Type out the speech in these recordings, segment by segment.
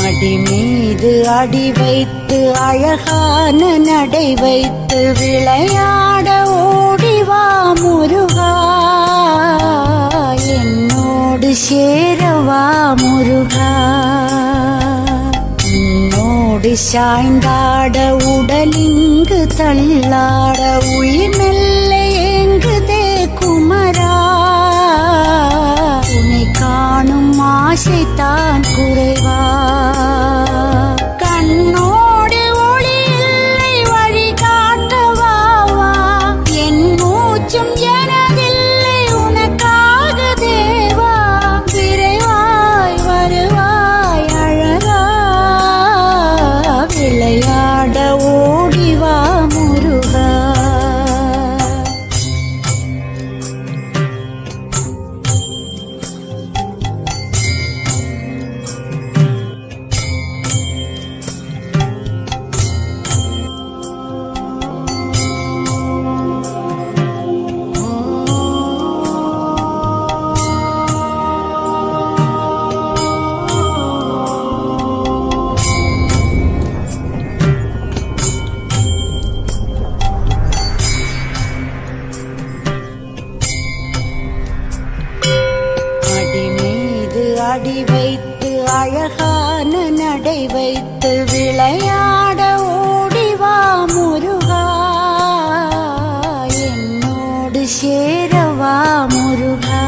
அடி மீது அடி வைத்து அழகான நடை வைத்து விளையாட ஓடிவா முருகா, என்னோடு சேரவா முருகா. உன்னோடு சாய்ந்தாட உடலிங்கு தள்ளாட உயிர் மெல்ல ஏங்குதே குமரா, உன்னை காணும் ஆசைத்தான் குறைவா. கண்ணோடு ஒளி இல்லை வழி காட்டவாவா, என் மூச்சும் எனதில்லை உனக்காக தேவா. விரைவாய் வருவாய் அழகா, விளையாட ஓடிவா முருகா. அடி வைத்து அழகான நடை வைத்து விளையாட ஓடிவா முருகா, என்னோடு சேரவா முருகா.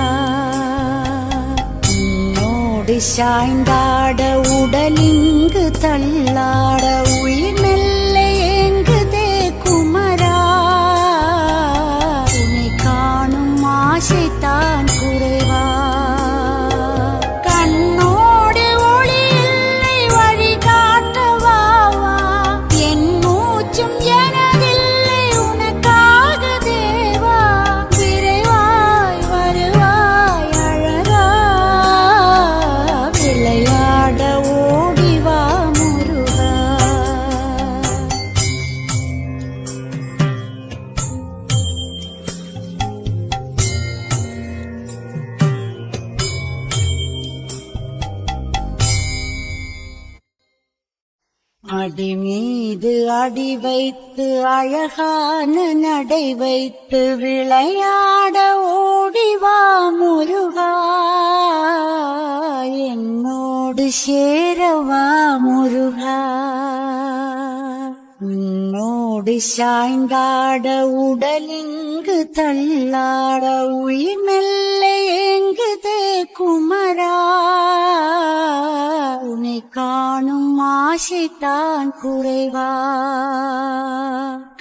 உன்னோடு சாய்ந்தாட உடலிங்கு தள்ளாட உயிர் மெல்ல ஏங்குதே குமரா, உன்னை காணும் ஆசைத்தான் குறைவா. அடி மீது அடி வைத்து அழகான நடை வைத்து விளையாட ஓடிவா முருகா, என்னோடு சேரவா முருகா. உன்னோடு சாய்ந்தாட உடலிங்கு தள்ளாட உயிர் மெல்ல ஏங்குதே குமரா, உன்னை காணும் ஆசைத்தான் குறைவா.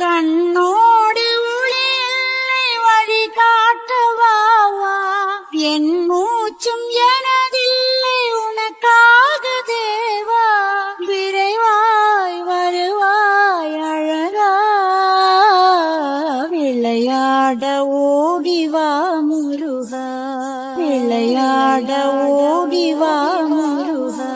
கண்ணோடு ஒளி இல்லை வழி காட்டவாவா, என் மூச்சும் எனதில்லை உனக்காக தேவா. விரைவாய் வருவாய் அழகா, விளையாட ஓடிவா முருகா, விளையாட ஓடிவா முருகா.